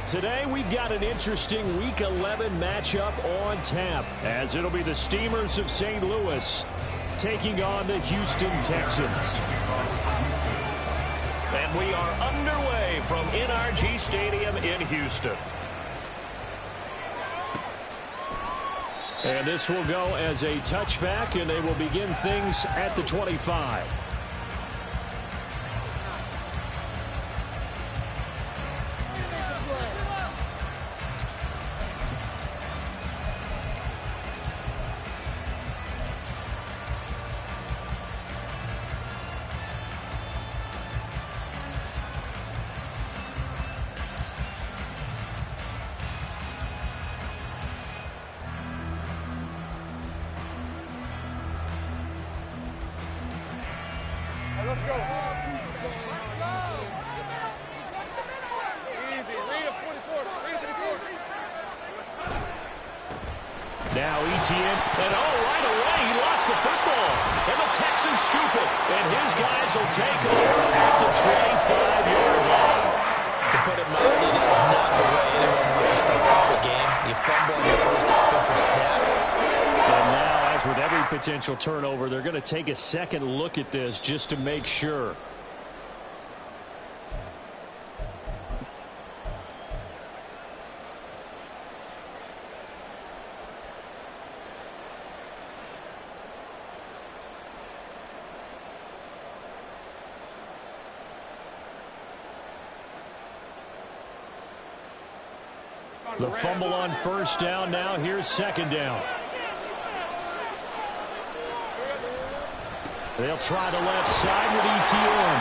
Today we've got an interesting Week 11 matchup on tap, as it'll be the Steamers of St. Louis taking on the Houston Texans. And we are underway from NRG Stadium in Houston. And this will go as a touchback, and they will begin things at the 25. Let's go. Now Etienne, and right away he lost the football. And the Texans scoop it. And his guys will take over at the 25-yard line. To put it mildly, that is not the way anyone wants to start off a game. You fumble on your first offensive snap. And now, as with every potential turnover, they're going to take a second look at this just to make sure. The fumble on first down. Now here's second down. They'll try the left side with Etienne.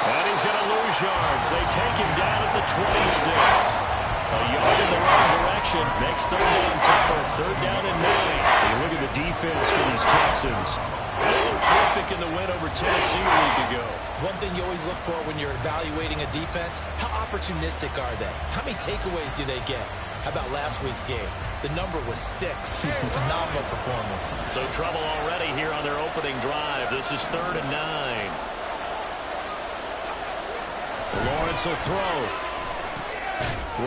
And he's going to lose yards. They take him down at the 26. A yard in the wrong direction. Makes third down tougher. Third down and 9. And look at the defense for these Texans. They were terrific in the win over Tennessee a week ago. One thing you always look for when you're evaluating a defense, how opportunistic are they? How many takeaways do they get? How about last week's game? The number was 6. Phenomenal performance. So trouble already here on their opening drive. This is 3rd and 9. Lawrence will throw.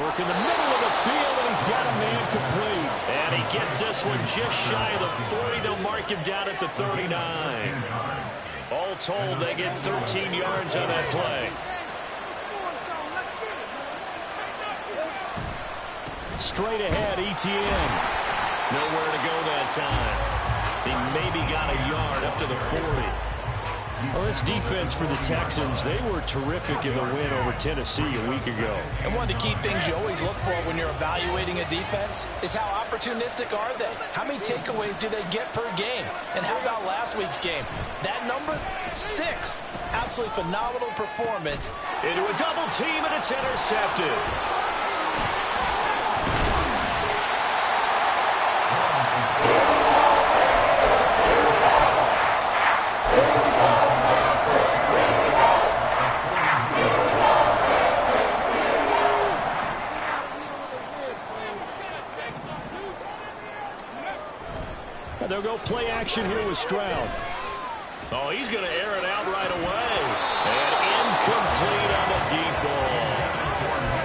Work in the middle of the field, and he's got a man complete. And he gets this one just shy of the 40. They'll mark him down at the 39. All told, they get 13 yards on that play. Straight ahead, Etienne. Nowhere to go that time. He maybe got a yard up to the 40. Well, this defense for the Texans, they were terrific in the win over Tennessee a week ago. And one of the key things you always look for when you're evaluating a defense is how opportunistic are they? How many takeaways do they get per game? And how about last week's game? That number, 6. Absolutely phenomenal performance. Into a double team, and it's intercepted. They'll go play action here with Stroud. Oh, he's going to air it out right away. And incomplete on the deep ball.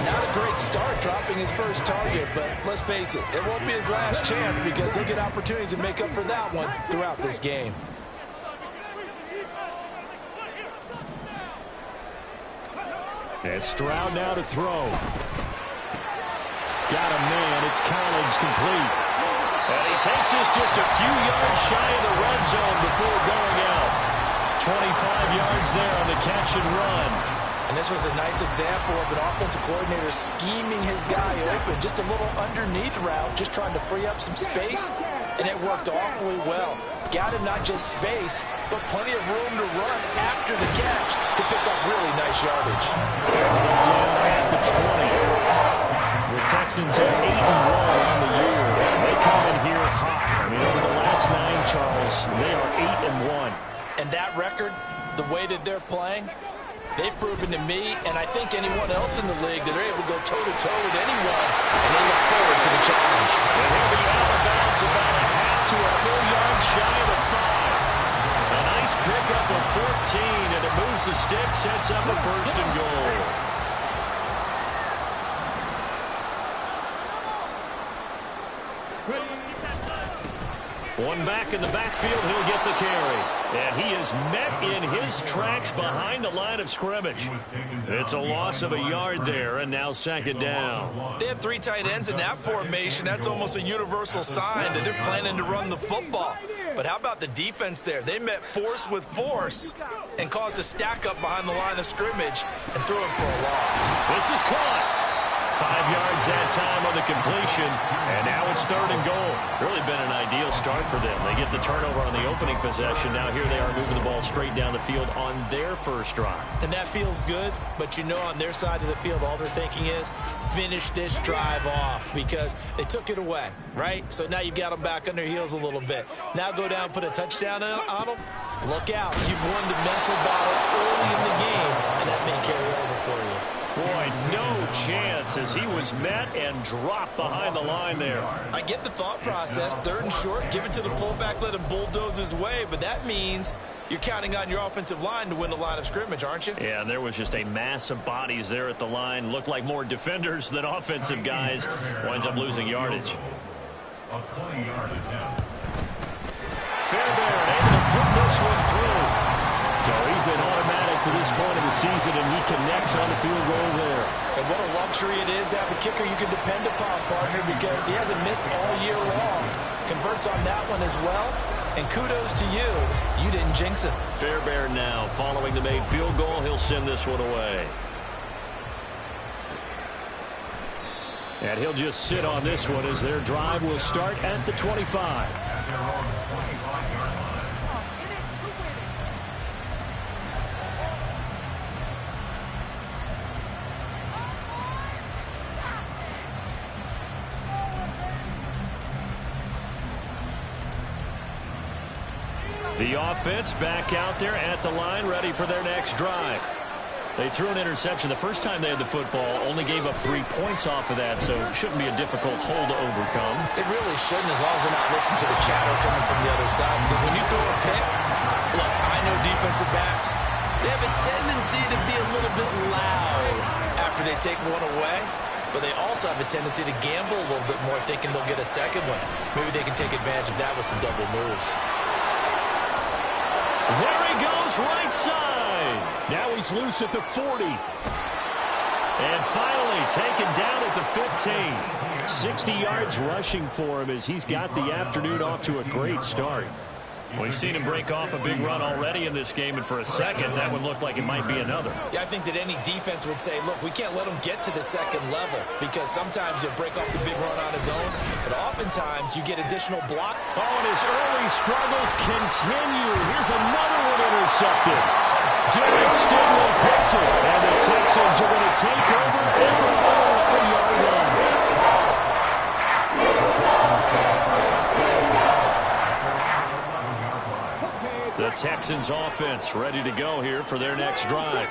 Not a great start dropping his first target, but let's face it, it won't be his last chance because he'll get opportunities to make up for that one throughout this game. And Stroud now to throw. Got a man. It's Collins complete. And he takes this just a few yards shy of the red zone before going out. 25 yards there on the catch and run. And this was a nice example of an offensive coordinator scheming his guy open. Just a little underneath route, just trying to free up some space. And it worked awfully well. Got him not just space, but plenty of room to run after the catch to pick up really nice yardage. Down at the 20. The Texans are 8-1 on the year. They come in here hot. I mean, over the last 9, Charles, they are 8-1. And that record, the way that they're playing, they've proven to me, and I think anyone else in the league, that they're able to go toe-to-toe with anyone, and they look forward to the challenge. And he'll be out of bounds about a half to a full yard shy of the 5. A nice pickup of 14, and it moves the stick, sets up a 1st and goal. One back in the backfield, he'll get the carry. And he is met in his tracks behind the line of scrimmage. It's a loss of a yard there, and now second down. They have 3 tight ends in that formation. That's almost a universal sign that they're planning to run the football. But how about the defense there? They met force with force and caused a stack up behind the line of scrimmage and threw him for a loss. This is caught. 5 yards that time on the completion, and now it's 3rd and goal. Really been an ideal start for them. They get the turnover on the opening possession. Now here they are moving the ball straight down the field on their first drive. And that feels good, but you know on their side of the field all they're thinking is finish this drive off because they took it away, right? So now you've got them back on their heels a little bit. Now go down, put a touchdown on them. Look out. You've won the mental battle early in the game, and that may carry over for you. Boy, no chance as he was met and dropped behind the line there. I get the thought process. 3rd and short, give it to the fullback, let him bulldoze his way. But that means you're counting on your offensive line to win the line of scrimmage, aren't you? Yeah, and there was just a mass of bodies there at the line. Looked like more defenders than offensive guys. Winds up losing yardage. A 20-yard attempt. Fairbairn able to put this one through. So he's been automatic to this point of the season, and he connects on the field goal there. And what a luxury it is to have a kicker you can depend upon, partner, because he hasn't missed all year long. Converts on that one as well. And kudos to you. You didn't jinx it. Fairbairn now following the made field goal. He'll send this one away. And he'll just sit on this one as their drive will start at the 25. The offense back out there at the line, ready for their next drive. They threw an interception the first time they had the football, only gave up 3 points off of that, so it shouldn't be a difficult hole to overcome. It really shouldn't, as long as they're not listening to the chatter coming from the other side, because when you throw a pick, look, I know defensive backs, they have a tendency to be a little bit loud after they take one away, but they also have a tendency to gamble a little bit more, thinking they'll get a second one. Maybe they can take advantage of that with some double moves. There he goes, right side. Now he's loose at the 40. And finally taken down at the 15. 60 yards rushing for him as he's got the afternoon off to a great start. We've seen him break off a big run already in this game, and for a second, that one looked like it might be another. Yeah, I think that any defense would say, look, we can't let him get to the second level because sometimes he'll break off the big run on his own, but oftentimes you get additional block. Oh, and his early struggles continue. Here's another one intercepted. Derek Stingley picks it, and the Texans are going to take over at the 11-yard line. The Texans offense ready to go here for their next drive.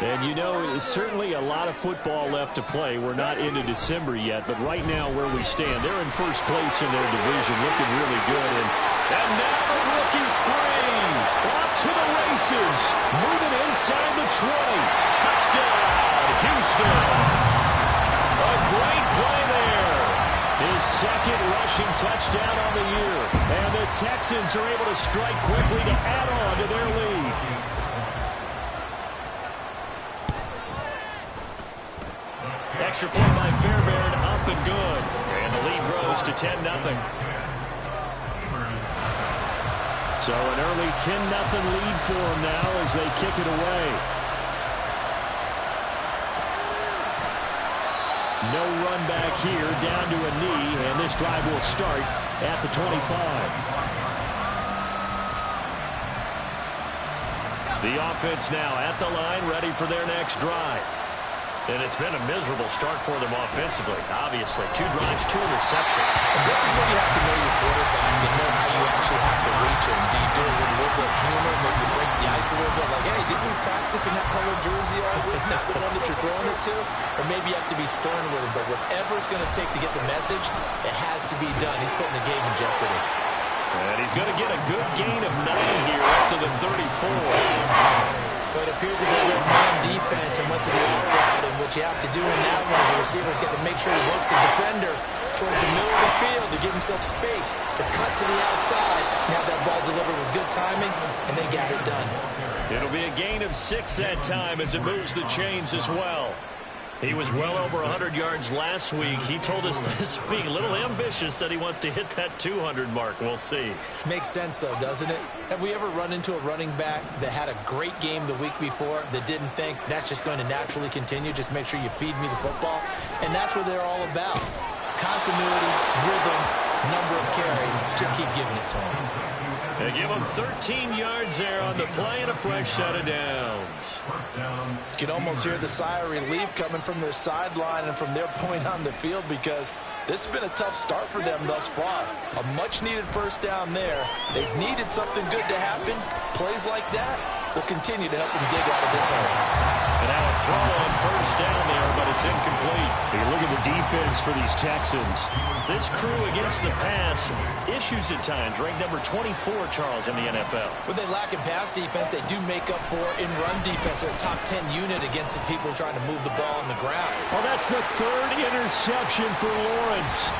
And you know, there's certainly a lot of football left to play. We're not into December yet, but right now where we stand, they're in first place in their division, looking really good. And now the rookie's free. Off to the races. Moving inside the 20. Touchdown, Houston. A great play there. His second rushing touchdown on the year. And the Texans are able to strike quickly to add on to their lead. Extra point by Fairbairn, up and good. And the lead grows to 10-0. So an early 10-0 lead for them now as they kick it away. No run back here, down to a knee, and this drive will start at the 25. The offense now at the line, ready for their next drive. And it's been a miserable start for them offensively. Obviously, 2 drives, 2 interceptions. And this is where you have to know your quarterback and know how you actually have to reach him. Do you do it with a little bit of humor, maybe you break the ice a little bit, like, hey, didn't we practice in that colored jersey all week, not the one that you're throwing it to? Or maybe you have to be stern with him. But whatever it's going to take to get the message, it has to be done. He's putting the game in jeopardy. And he's going to get a good gain of 9 here up to the 34. But it appears that they went man defense and went to the out route. And what you have to do in that one is the receiver's got to make sure he works the defender, towards the middle of the field to give himself space to cut to the outside and have that ball delivered with good timing, and they got it done. It'll be a gain of 6 that time as it moves the chains as well. He was well over 100 yards last week. He told us this week, a little ambitious, that he wants to hit that 200 mark. We'll see. Makes sense, though, doesn't it? Have we ever run into a running back that had a great game the week before that didn't think that's just going to naturally continue? Just make sure you feed me the football. And that's what they're all about. Continuity, rhythm, number of carries. Just keep giving it to him. They give him 13 yards there on the play and a fresh set of downs. You can almost hear the sigh of relief coming from their sideline and from their point on the field, because this has been a tough start for them thus far. A much-needed first down there. They've needed something good to happen. Plays like that will continue to help them dig out of this hole. And now a throw on first down there, but it's incomplete. You look at the defense for these Texans. This crew against the pass, issues at times, ranked number 24, Charles, in the NFL. When they lack in pass defense, they do make up for in run defense. They're a top 10 unit against the people trying to move the ball on the ground. Well, that's the third interception for Lawrence.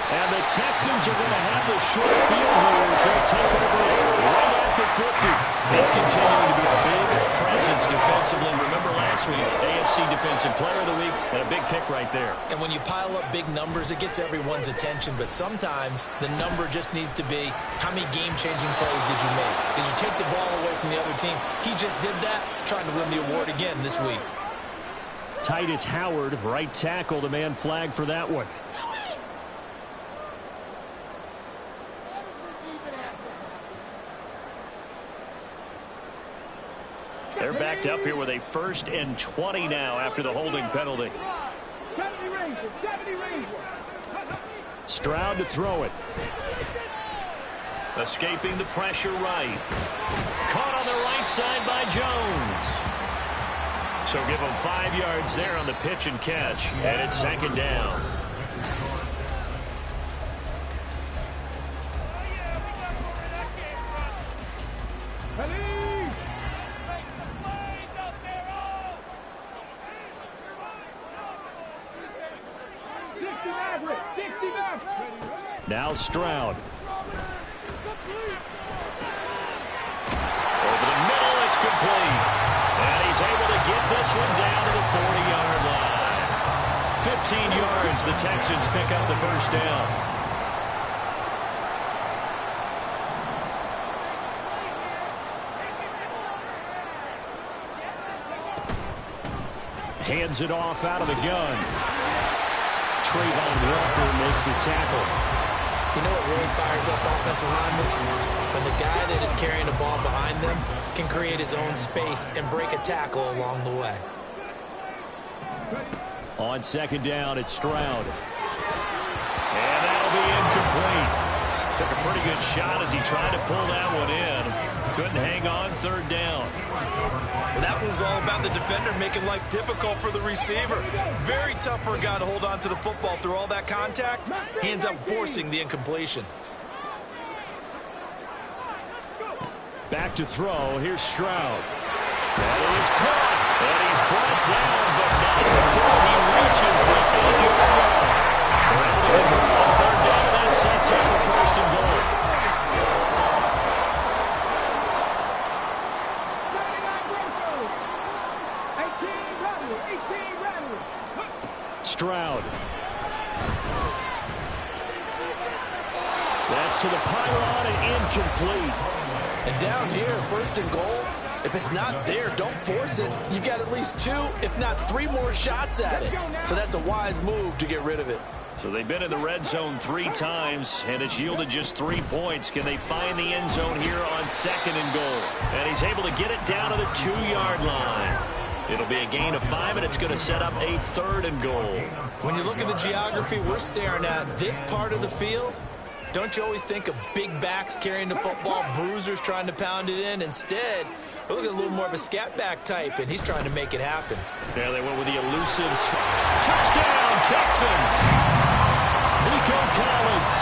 And the Texans are going to have the short field here as they take over right at the 50. He's continuing to be a big presence defensively. Remember last week, AFC Defensive Player of the Week, and a big pick right there. And when you pile up big numbers, it gets everyone's attention. But sometimes the number just needs to be, how many game-changing plays did you make? Did you take the ball away from the other team? He just did that, trying to win the award again this week. Titus Howard, right tackle, the man flag for that one. They're backed up here with a 1st and 20 now after the holding penalty. Stroud to throw it. Escaping the pressure right. Caught on the right side by Jones. So give him 5 yards there on the pitch and catch. And it's 2nd down. Now Stroud. Over the middle, it's complete. And he's able to get this one down to the 40-yard line. 15 yards, the Texans pick up the first down. Hands it off out of the gun. Trayvon Walker makes the tackle. You know what really fires up offensive linemen? When the guy that is carrying the ball behind them can create his own space and break a tackle along the way. On 2nd down, it's Stroud. And that'll be incomplete. Took a pretty good shot as he tried to pull that one in. Couldn't hang on 3rd down. Well, that was all about the defender making life difficult for the receiver. Very tough for a guy to hold on to the football through all that contact. Hands up forcing the incompletion. Back to throw. Here's Stroud. That is caught. And he's brought down, but not before he reaches the 8-yard line. They're able to convert on 3rd down. That sets up the 1st and goal. Stroud. That's to the pylon and incomplete. And down here, 1st and goal, if it's not there, don't force it. You've got at least 2, if not 3 more shots at it. So that's a wise move to get rid of it. So they've been in the red zone 3 times, and it's yielded just 3 points. Can they find the end zone here on 2nd and goal? And he's able to get it down to the 2-yard line. It'll be a gain of 5, and it's going to set up a 3rd and goal. When you look at the geography we're staring at, this part of the field, don't you always think of big backs carrying the football, bruisers trying to pound it in? Instead, we look at a little more of a scat back type, and he's trying to make it happen. There they went with the elusive touchdown, Texans! Nico Collins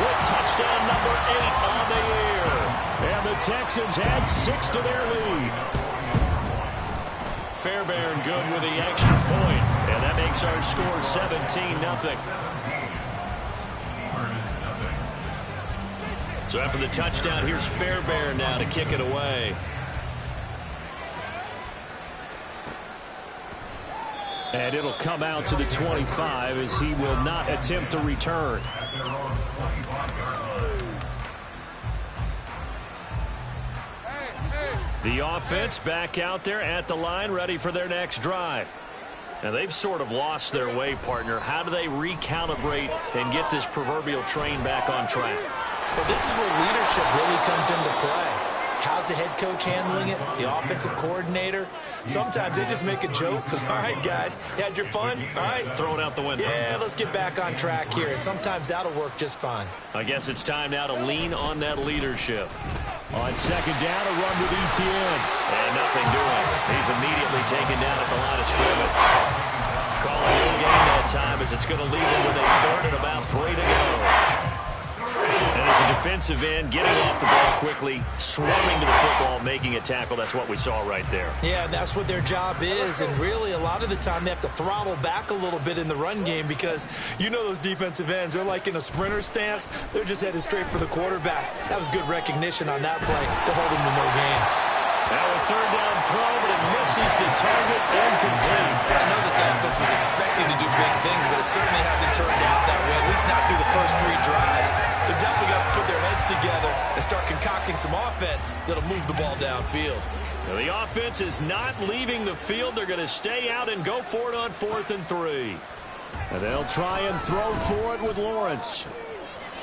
with touchdown number 8 on the year. And the Texans add 6 to their lead. Fairbairn good with the extra point, and that makes It's our score 17-0. So after the touchdown, here's Fairbairn now to kick it away. And it'll come out to the 25 as he will not attempt to return. The offense back out there at the line, ready for their next drive. And they've sort of lost their way, partner. How do they recalibrate and get this proverbial train back on track? Well, this is where leadership really comes into play. How's the head coach handling it? The offensive coordinator? Sometimes they just make a joke. All right, guys, you had your fun? All right. Throw it out the window. Yeah, let's get back on track here. And sometimes that'll work just fine. I guess it's time now to lean on that leadership. On second down, a run with Etienne. And nothing doing. He's immediately taken down at the line of scrimmage. Calling no gain that time as it's going to leave him with a third and about 3 to go. And as a defensive end, getting off the ball quickly, swarming to the football, making a tackle. That's what we saw right there. Yeah, that's what their job is. And really, a lot of the time, they have to throttle back a little bit in the run game because you know those defensive ends, they're like in a sprinter stance. They're just headed straight for the quarterback. That was good recognition on that play to hold him to no gain. Now a third down throw, but it misses the target, incomplete. I know this offense was expecting to do big things, but it certainly hasn't turned out that way, at least not through the first 3 drives. They're definitely going to put their heads together and start concocting some offense that'll move the ball downfield. Now the offense is not leaving the field. They're going to stay out and go for it on 4th and 3. And they'll try and throw for it with Lawrence.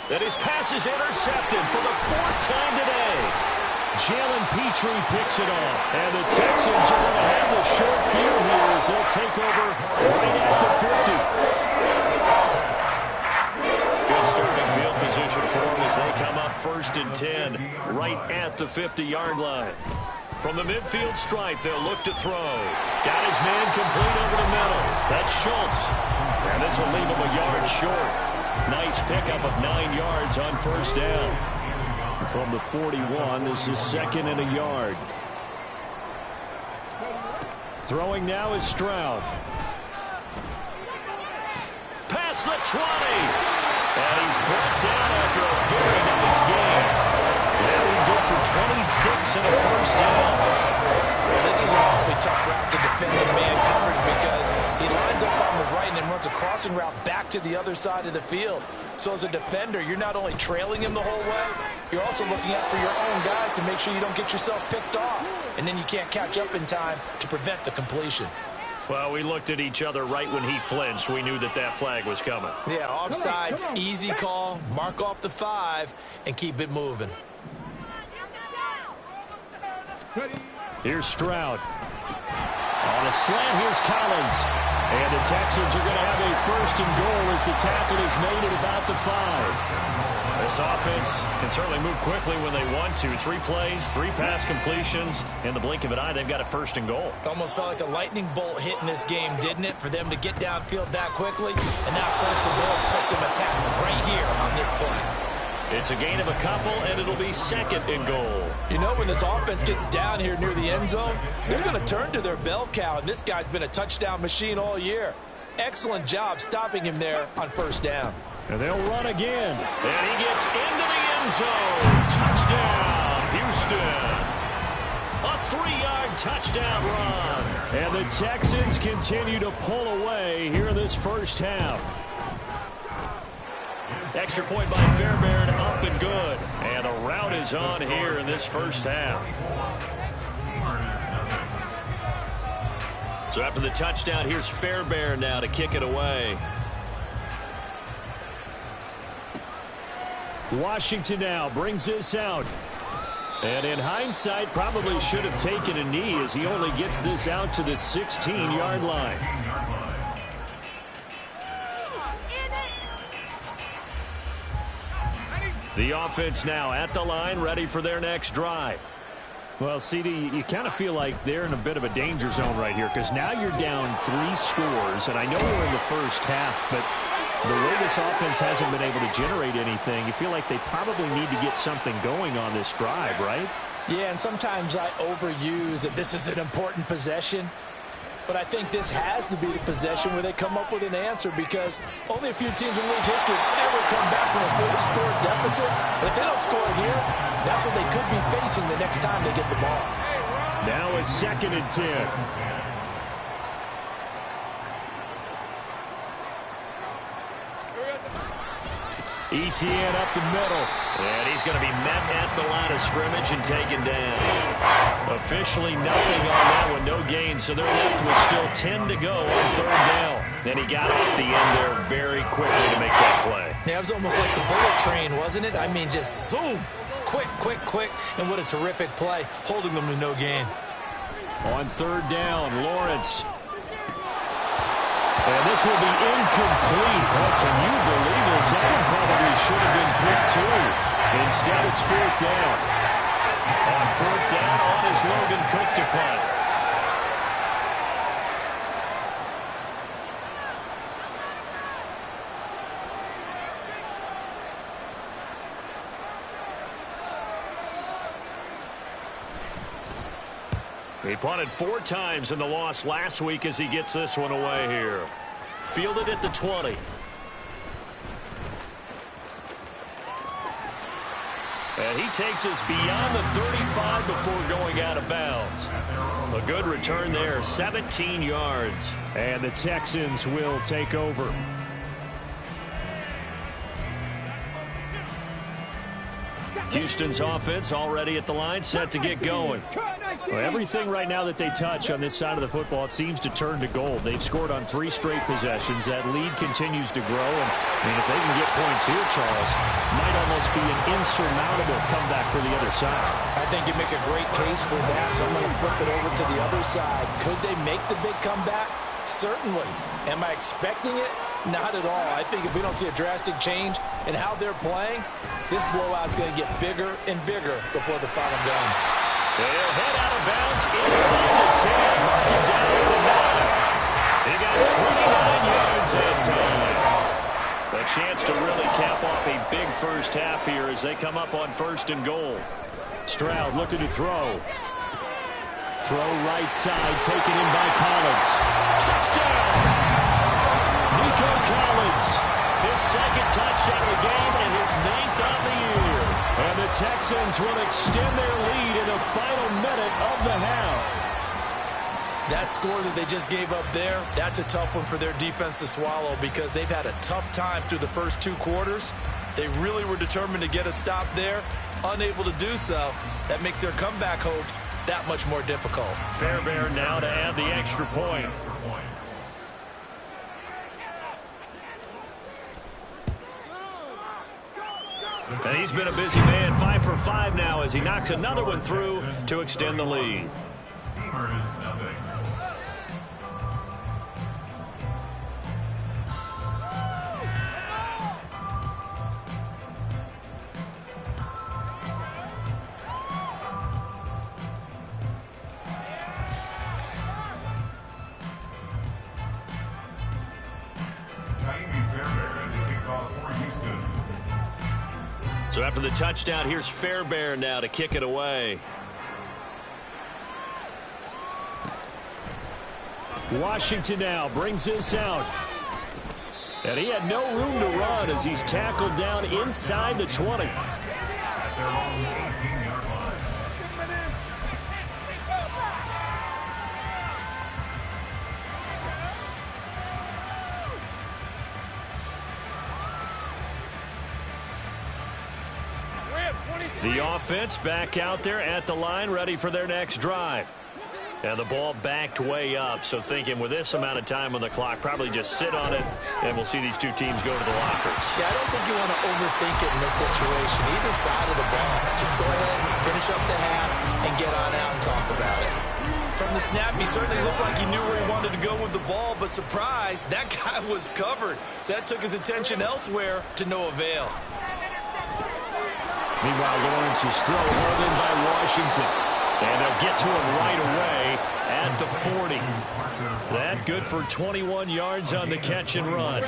And his pass is intercepted for the 4th time today. Jalen Petrie picks it off. And the Texans are going to have the short field here as they'll take over right at the 50. Good starting field position for them as they come up 1st and 10 right at the 50-yard line. From the midfield stripe, they'll look to throw. Got his man complete over the middle. That's Schultz. And this will leave him a yard short. Nice pickup of 9 yards on 1st down. From the 41, this is 2nd and a yard. Throwing now is Stroud. Past the 20. And he's brought down after a very nice game. Now we go for 26 and a 1st down. Well, this is an awfully tough route to defend in man coverage because he lines up on the right and then runs a crossing route back to the other side of the field. So as a defender, you're not only trailing him the whole way, you're also looking out for your own guys to make sure you don't get yourself picked off. And then you can't catch up in time to prevent the completion. Well, we looked at each other right when he flinched. We knew that that flag was coming. Yeah, offsides, easy call, mark off the 5, and keep it moving. Here's Stroud. On a slant, here's Collins. And the Texans are going to have a 1st and goal as the tackle is made at about the 5. This offense can certainly move quickly when they want to. 3 plays, 3 pass completions. In the blink of an eye, they've got a 1st and goal. Almost felt like a lightning bolt hit in this game, didn't it? For them to get downfield that quickly. And now 1st and goal, expect them to tackle right here on this play. It's a gain of a couple, and it'll be 2nd and goal. You know, when this offense gets down here near the end zone, they're going to turn to their bell cow, and this guy's been a touchdown machine all year. Excellent job stopping him there on 1st down. And they'll run again. And he gets into the end zone. Touchdown, Houston. A 3-yard touchdown run. And the Texans continue to pull away here in this 1st half. Extra point by Fairbairn, up and good. And the route is on here in this 1st half. So after the touchdown, here's Fairbairn now to kick it away. Washington now brings this out. And in hindsight, probably should have taken a knee as he only gets this out to the 16-yard line. The offense now at the line, ready for their next drive. Well, CD, you kind of feel like they're in a bit of a danger zone right here because now you're down 3 scores, and I know we're in the 1st half, but the way this offense hasn't been able to generate anything, you feel like they probably need to get something going on this drive, right? Yeah, and sometimes I overuse that this is an important possession. but I think this has to be the possession where they come up with an answer, because only a few teams in league history have ever come back from a 40-score deficit. But if they don't score here, that's what they could be facing the next time they get the ball. Now a 2nd and 10. Etienne up the middle. And he's going to be met at the line of scrimmage and taken down. Officially nothing on that one, no gain, so they're left with still 10 to go on 3rd down. And he got off the end there very quickly to make that play. Yeah, it was almost like the bullet train, wasn't it? I mean, just zoom. Quick, quick, quick. And what a terrific play, holding them to no gain. On 3rd down, Lawrence. And this will be incomplete. Oh, can you believe this? That one probably should have been picked too. Instead, it's 4th down. On 4th down, on is Logan Cook to punt. He punted 4 times in the loss last week as he gets this one away here. Fielded at the 20. And he takes us beyond the 35 before going out of bounds. A good return there, 17 yards. And the Texans will take over. Houston's offense already at the line, set to get going. Well, everything right now that they touch on this side of the football, it seems to turn to gold. They've scored on 3 straight possessions. That lead continues to grow. And I mean, if they can get points here, Charles, might almost be an insurmountable comeback for the other side. I think you make a great case for that, so I'm going to flip it over to the other side. Could they make the big comeback? Certainly. Am I expecting it? Not at all. I think if we don't see a drastic change in how they're playing, this blowout's going to get bigger and bigger before the final game. They'll head out of bounds inside the 10. Mark him down at the 9. They got 29 yards that time. A chance to really cap off a big first half here as they come up on 1st and goal. Stroud looking to throw. Throw right side, taken in by Collins. Touchdown! Nico Collins, his 2nd touchdown of the game and his 9th on the year. And the Texans will extend their lead in the final minute of the half. That score that they just gave up there, that's a tough one for their defense to swallow, because they've had a tough time through the first 2 quarters. They really were determined to get a stop there, unable to do so. That makes their comeback hopes that much more difficult. Fairbairn now to add the extra point. And he's been a busy man, 5 for 5 now as he knocks another one through to extend the lead. Steelers, nothing. So after the touchdown, here's Fairbairn now to kick it away. Washington now brings this out. And he had no room to run as he's tackled down inside the 20. At their own 18-yard line. The offense back out there at the line, ready for their next drive. And the ball backed way up, so thinking with this amount of time on the clock, probably just sit on it, and we'll see these 2 teams go to the lockers. Yeah, I don't think you want to overthink it in this situation. Either side of the ball, just go ahead and finish up the half and get on out and talk about it. From the snap, he certainly looked like he knew where he wanted to go with the ball, but surprise, that guy was covered. So that took his attention elsewhere to no avail. Meanwhile, Lawrence is thrown hard in by Washington. And they'll get to him right away at the 40. That good for 21 yards on the catch and run.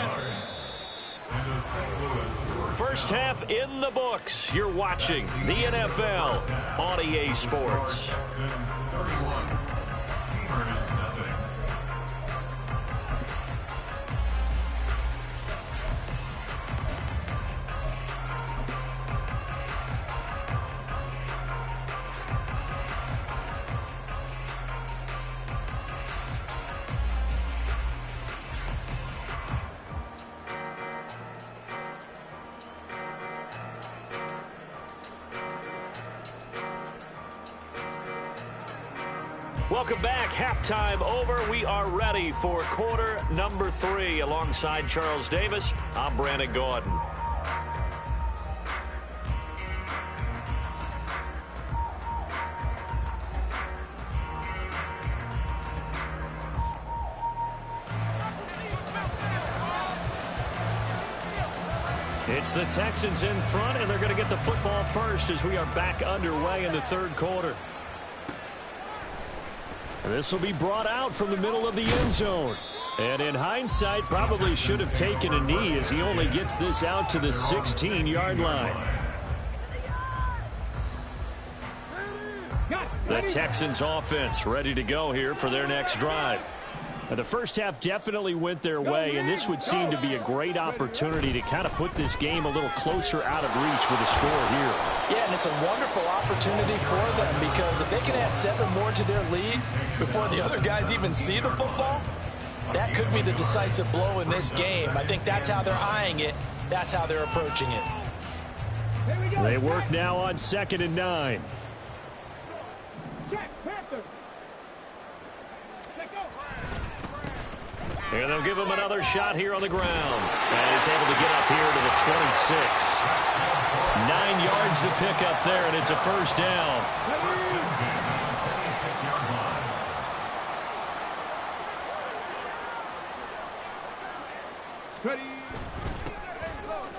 First half in the books. You're watching the NFL on EA Sports. Welcome back. Halftime over. We are ready for quarter number 3. Alongside Charles Davis, I'm Brandon Gordon. It's the Texans in front, and they're going to get the football first as we are back underway in the third quarter. This will be brought out from the middle of the end zone. And in hindsight, probably should have taken a knee as he only gets this out to the 16-yard line. The Texans offense ready to go here for their next drive. Now, the first half definitely went their way, and this would seem to be a great opportunity to kind of put this game a little closer out of reach with a score here. Yeah, and it's a wonderful opportunity for them because if they can add 7 more to their lead before the other guys even see the football, that could be the decisive blow in this game. I think that's how they're eyeing it. That's how they're approaching it. They work now on 2nd and 9. And they'll give him another shot here on the ground. And he's able to get up here to the 26. 9 yards to pick up there, and it's a first down.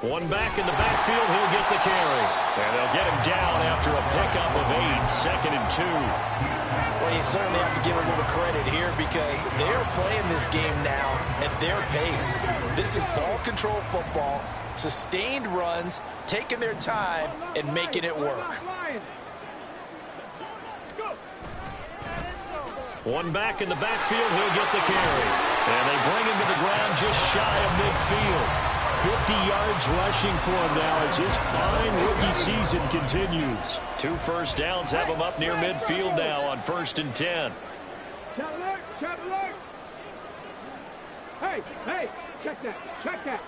One back in the backfield, he'll get the carry. And they'll get him down after a pickup of 8, 2nd and 2. Well, you certainly have to give a little credit here because they're playing this game now at their pace. This is ball control football, sustained runs, taking their time, and making it work. One back in the backfield, he'll get the carry. And they bring him to the ground just shy of midfield. 50 yards rushing for him now as his fine rookie season continues. 2 first downs have him up near midfield now on 1st and 10. Hey, check that.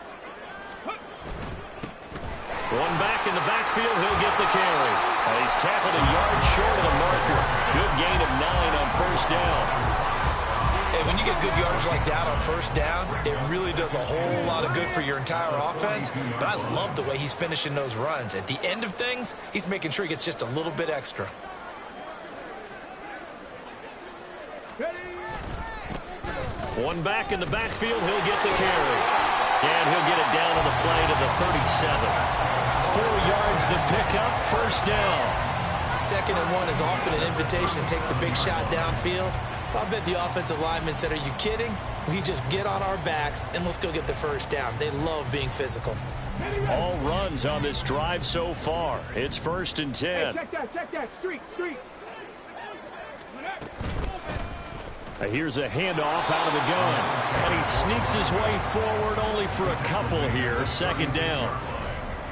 One back in the backfield, he'll get the carry. And he's tackled a yard short of the marker. Good gain of 9 on 1st down. And when you get good yardage like that on 1st down, it really does a whole lot of good for your entire offense. But I love the way he's finishing those runs. At the end of things, he's making sure he gets just a little bit extra. One back in the backfield, he'll get the carry. And he'll get it down on the play to the 37. 4 yards to pick up, 1st down. 2nd and 1 is often an invitation to take the big shot downfield. I bet the offensive lineman said, are you kidding? We just get on our backs and let's go get the 1st down. They love being physical. All runs on this drive so far. It's 1st and 10. Hey, check that. Street. Here's a handoff out of the gun. And he sneaks his way forward only for a couple here. 2nd down.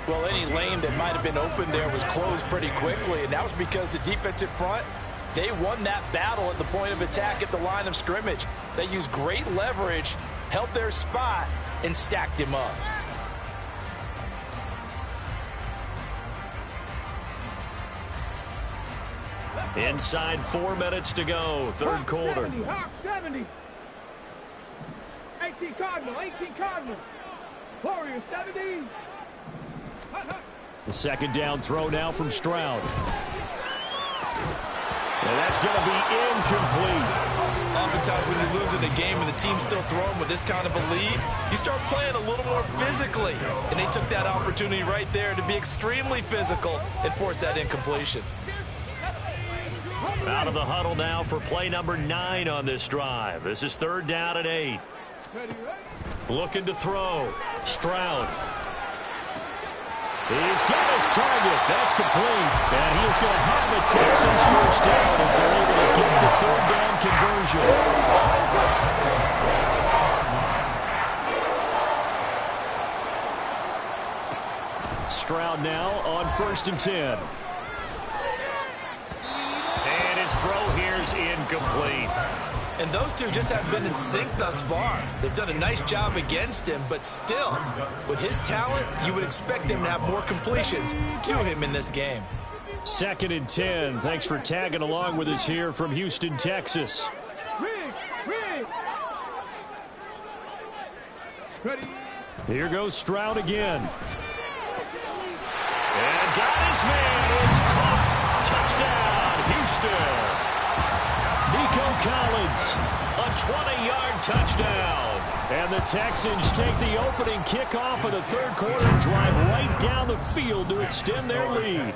Well, any lane that might have been open there was closed pretty quickly, and that was because the defensive front, they won that battle at the point of attack at the line of scrimmage. They used great leverage, held their spot, and stacked him up. Inside 4 minutes to go, 3rd quarter. 70. 18 Cardinal. Warriors 70. The 2nd down throw now from Stroud. And that's going to be incomplete. Oftentimes when you're losing a game and the team's still throwing with this kind of a lead, you start playing a little more physically. And they took that opportunity right there to be extremely physical and force that incompletion. Out of the huddle now for play number 9 on this drive. This is 3rd down and 8. Looking to throw. Stroud. He's got his target. That's complete. And he is going to have the Texans 1st down as they're able to get the 3rd down conversion. Stroud now on 1st and 10. And his throw here is incomplete. And those two just haven't been in sync thus far. They've done a nice job against him, but still, with his talent, you would expect them to have more completions to him in this game. 2nd and 10. Thanks for tagging along with us here from Houston, Texas. Rig. Ready. Here goes Stroud again. And got his man. It's caught. Touchdown, Houston. Nico Collins, a 20-yard touchdown. And the Texans take the opening kickoff of the third quarter and drive right down the field to extend their lead.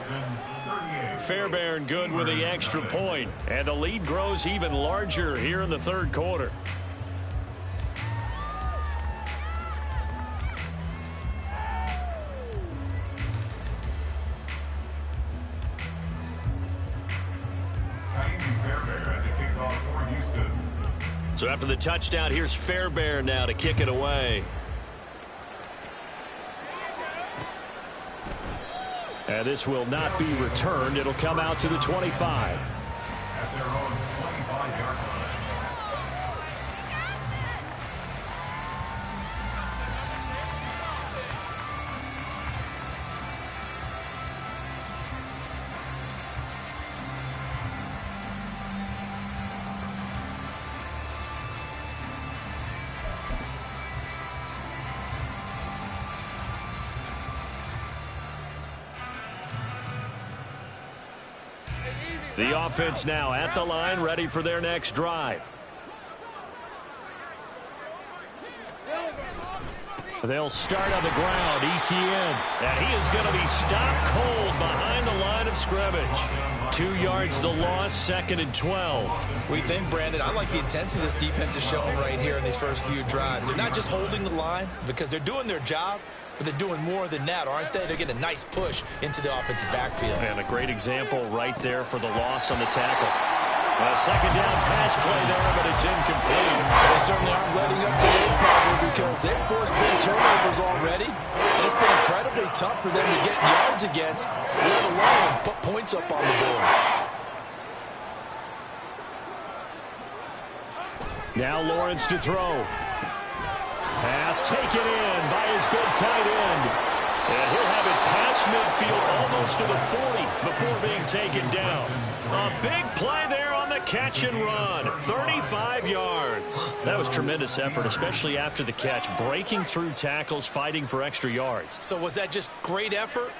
Fairbairn good with the extra point, and the lead grows even larger here in the third quarter. So after the touchdown, here's Fairbairn now to kick it away. And this will not be returned. It'll come out to the 25. At their own 25-yard line. The offense now at the line, ready for their next drive. They'll start on the ground. Etienne. And he is going to be stopped cold behind the line of scrimmage. 2 yards the loss, 2nd and 12. We think, Brandon, I like the intensity this defense is showing right here in these first few drives. They're not just holding the line because they're doing their job, but they're doing more than that, aren't they? They're getting a nice push into the offensive backfield. And a great example right there for the loss on the tackle. A second down pass play there, but it's incomplete. They certainly aren't letting up today, probably, because they've forced big turnovers already. And it's been incredibly tough for them to get yards against, let alone put points up on the board. Now Lawrence to throw. Pass taken in by his big tight end. And he'll have it past midfield almost to the 40 before being taken down. A big play there on the catch and run. 35 yards. That was tremendous effort, especially after the catch. Breaking through tackles, fighting for extra yards. So was that just great effort,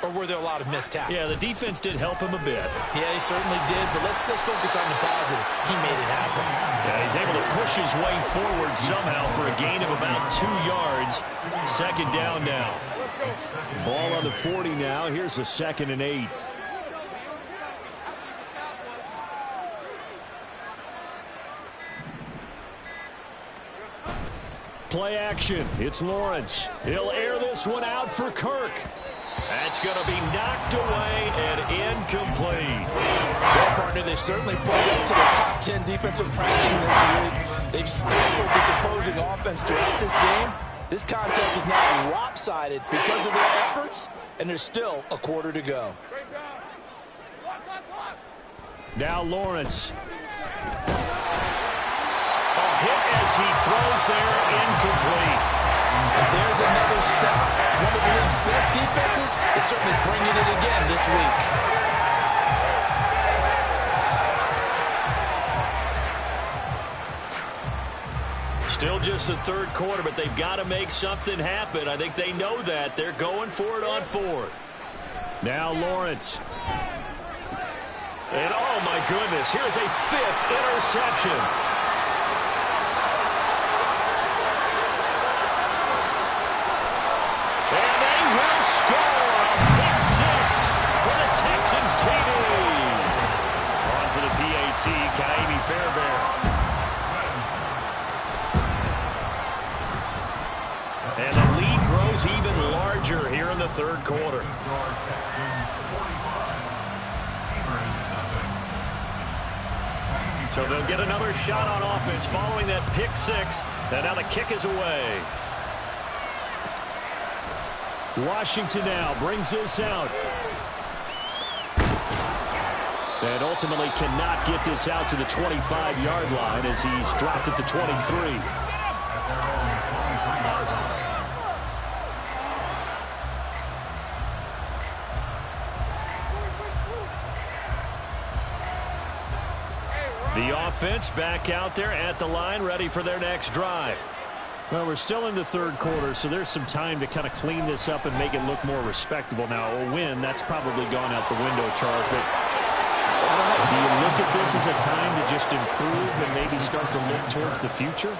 or were there a lot of missed tackles? Yeah, the defense did help him a bit. Yeah, he certainly did, but let's focus on the positive. He made it happen. Yeah, he's able to push his way forward somehow for a gain of about 2 yards. 2nd down now. Ball on the 40 now. Here's a 2nd and 8. Play action. It's Lawrence. He'll air this one out for Kirk. That's going to be knocked away and incomplete. Well, partner, they've certainly played up to the top 10 defensive ranking in this league. They've stifled this opposing offense throughout this game. This contest is now lopsided because of their efforts, and there's still a quarter to go. Now Lawrence. A hit as he throws there, incomplete. And there's another stop. One of the league's best defenses is certainly bringing it again this week. Still just the third quarter, but they've got to make something happen. I think they know that. They're going for it on 4th. Now Lawrence. And oh my goodness, here's a 5th interception. And they will score a big 6 for the Texans TD. On for the PAT, Kaimi Fairbairn. And the lead grows even larger here in the third quarter. So they'll get another shot on offense following that pick 6. And now the kick is away. Washington now brings this out. And ultimately cannot get this out to the 25-yard line as he's dropped at the 23. The offense back out there at the line, ready for their next drive. Well, we're still in the third quarter, so there's some time to kind of clean this up and make it look more respectable. Now, a win, that's probably gone out the window, Charles. But do you look at this as a time to just improve and maybe start to look towards the future?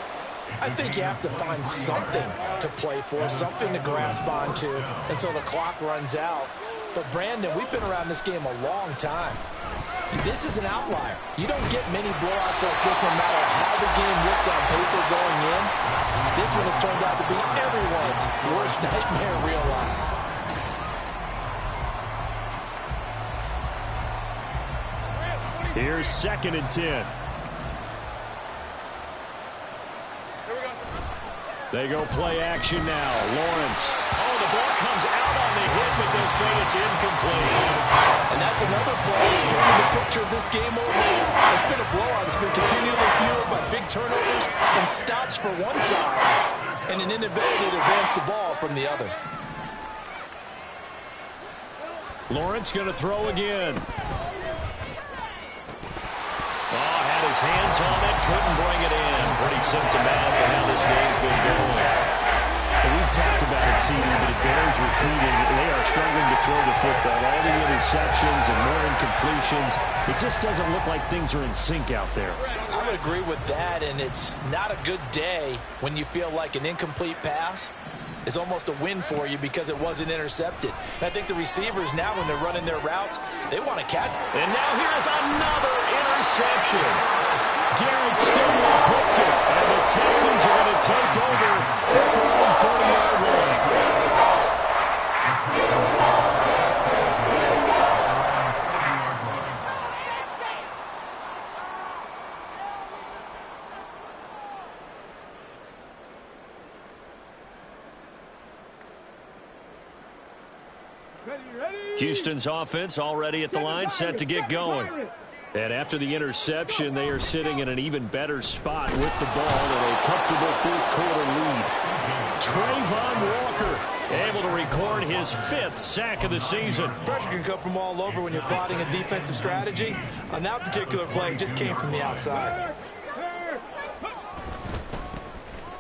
I think you have to find something to play for, something to grasp onto until the clock runs out. But, Brandon, we've been around this game a long time. This is an outlier. You don't get many blowouts like this no matter how the game looks on paper going in. This one has turned out to be everyone's worst nightmare realized. Here's 2nd and 10. They go play action now. Lawrence. Oh, the ball comes out on the hit, but they'll say it's incomplete. And that's another play that's painting the picture of this game overall. It's been a blowout. It's been continually fueled by big turnovers and stops for one side and an inability to advance the ball from the other. Lawrence going to throw again. Oh, had his hands on it, couldn't bring it in. Pretty symptomatic of how this game's been going. And we've talked about it, CD, but it bears repeating. They are struggling to throw the football. All the interceptions and more incompletions. It just doesn't look like things are in sync out there. I would agree with that, and it's not a good day when you feel like an incomplete pass is almost a win for you because it wasn't intercepted. And I think the receivers now, when they're running their routes, they want to catch. And now here's another interception. Derek Stingley puts it, and the Texans are going to take over at their own 40-yard line. Houston's offense already at the line, set to get going. And after the interception, they are sitting in an even better spot with the ball in a comfortable fourth-quarter lead. Trayvon Walker able to record his 5th sack of the season. Pressure can come from all over when you're plotting a defensive strategy. On that particular play, it just came from the outside.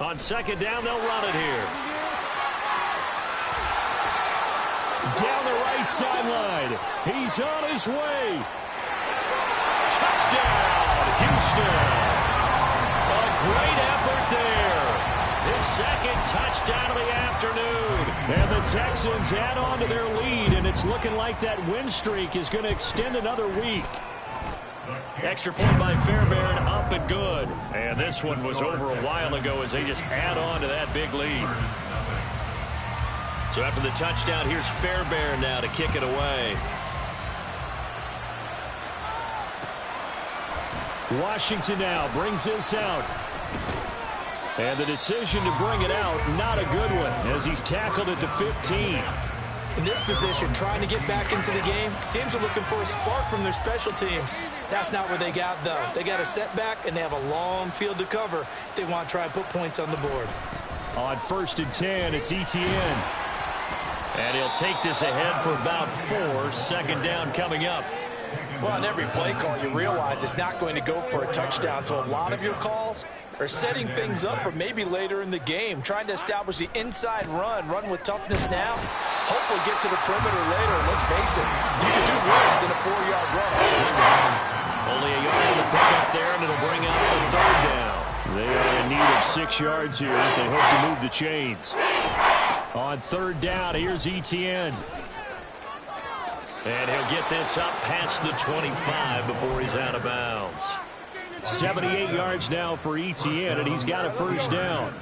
On 2nd down, they'll run it here. Down the right sideline. He's on his way. Touchdown, Houston. A great effort there. His 2nd touchdown of the afternoon. And the Texans add on to their lead, and it's looking like that win streak is going to extend another week. Extra point by Fairbairn, up and good. And this one was over a while ago as they just add on to that big lead. So after the touchdown, here's Fairbairn now to kick it away. Washington now brings this out. And the decision to bring it out, not a good one, as he's tackled at the 15. In this position, trying to get back into the game, teams are looking for a spark from their special teams. That's not what they got, though. They got a setback, and they have a long field to cover if they want to try and put points on the board. On 1st and 10, it's Etienne. And he'll take this ahead for about 4. 2nd down coming up. Well, on every play call, you realize it's not going to go for a touchdown. So a lot of your calls are setting things up for maybe later in the game, trying to establish the inside run with toughness now. Hopefully get to the perimeter later. Let's face it, you can do worse than a 4-yard run on 1st down. Only a yard to pick up there, and it'll bring up the 3rd down. They are in need of 6 yards here if they hope to move the chains. On 3rd down, here's Etienne. And he'll get this up past the 25 before he's out of bounds. 78 yards now for Etienne, and he's got a 1st down.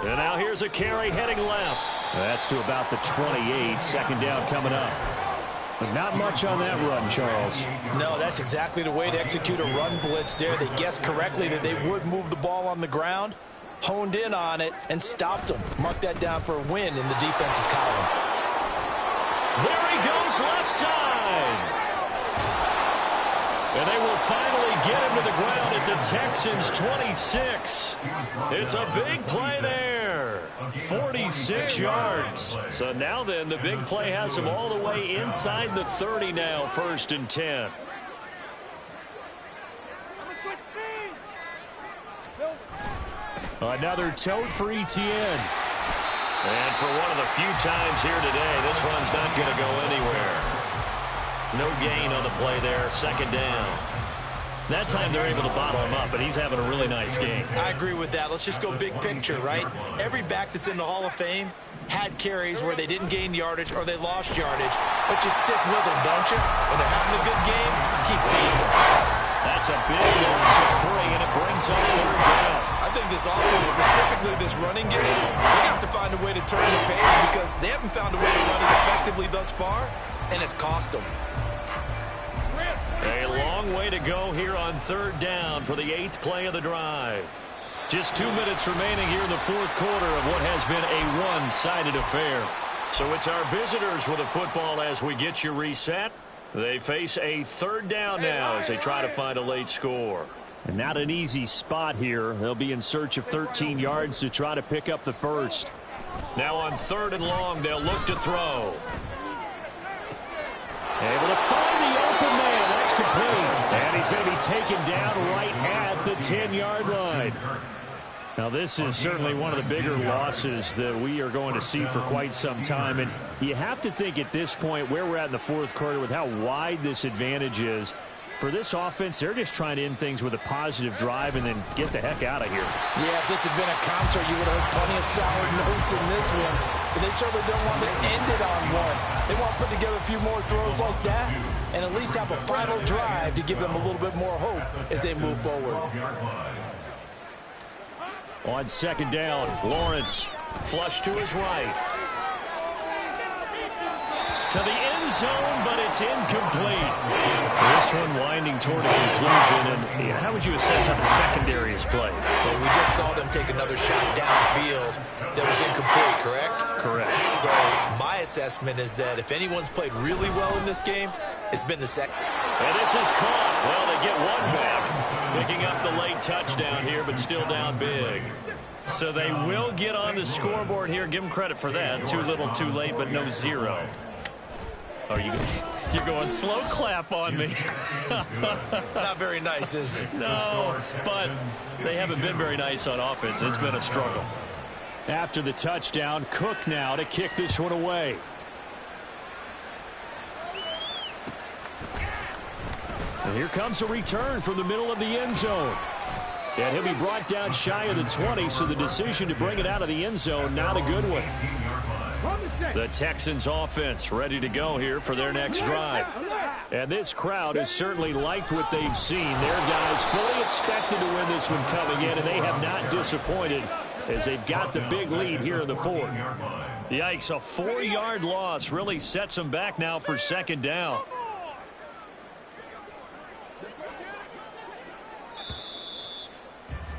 And now here's a carry heading left. That's to about the 28. 2nd down coming up. But not much on that run, Charles. No, that's exactly the way to execute a run blitz there. They guessed correctly that they would move the ball on the ground, honed in on it, and stopped them. Mark that down for a win in the defense's column. There he goes left side. And they will finally get him to the ground at the Texans' 26. It's a big play there. 46 yards. So now then, the big play has him all the way inside the 30 now, 1st and 10. Another tote for Etienne. And for one of the few times here today, this run's not going to go anywhere. No gain on the play there, 2nd down. That time they're able to bottle him up, but he's having a really nice game. I agree with that. Let's just go big picture, right? Every back that's in the Hall of Fame had carries where they didn't gain yardage or they lost yardage, but you stick with them, don't you? When they're having a good game, keep feeding them. That's a big loss of 3, and it brings up 3rd down. I think this offense, specifically this running game, they have to find a way to turn the page because they haven't found a way to run it effectively thus far, and it's cost them. A long way to go here on 3rd down for the 8th play of the drive. Just 2 minutes remaining here in the 4th quarter of what has been a one-sided affair. So it's our visitors with the football as we get you reset. They face a 3rd down now as they try to find a late score. And not an easy spot here. They'll be in search of 13 yards to try to pick up the first. Now on 3rd and long, they'll look to throw. Able to find the open man. That's complete. And he's going to be taken down right at the 10-yard line. Now, this is certainly one of the bigger losses that we are going to see for quite some time. And you have to think at this point where we're at in the 4th quarter with how wide this advantage is. For this offense, they're just trying to end things with a positive drive and then get the heck out of here. Yeah, if this had been a concert, you would have heard plenty of sour notes in this one. But they certainly don't want to end it on one. They want to put together a few more throws like that and at least have a final drive to give them a little bit more hope as they move forward. On 2nd down, Lawrence flush to his right. To the end zone, but it's incomplete. This one winding toward a conclusion. And how would you assess how the secondary is played? Well, we just saw them take another shot downfield that was incomplete, correct? Correct. So my assessment is that if anyone's played really well in this game, it's been the second. And this is caught. Well, they get one back. Picking up the late touchdown here, but still down big. So they will get on the scoreboard here. Give them credit for that. Too little, too late, but no 0. Oh, you're going slow clap on me. Not very nice, is it? No, but they haven't been very nice on offense. It's been a struggle. After the touchdown, Cook now to kick this one away. And here comes a return from the middle of the end zone. And he'll be brought down shy of the 20, so the decision to bring it out of the end zone, not a good one. The Texans offense ready to go here for their next drive. And this crowd has certainly liked what they've seen. Their guys fully expected to win this one coming in, and they have not disappointed as they've got the big lead here in the 4th. Yikes, a 4-yard loss really sets them back now for 2nd down.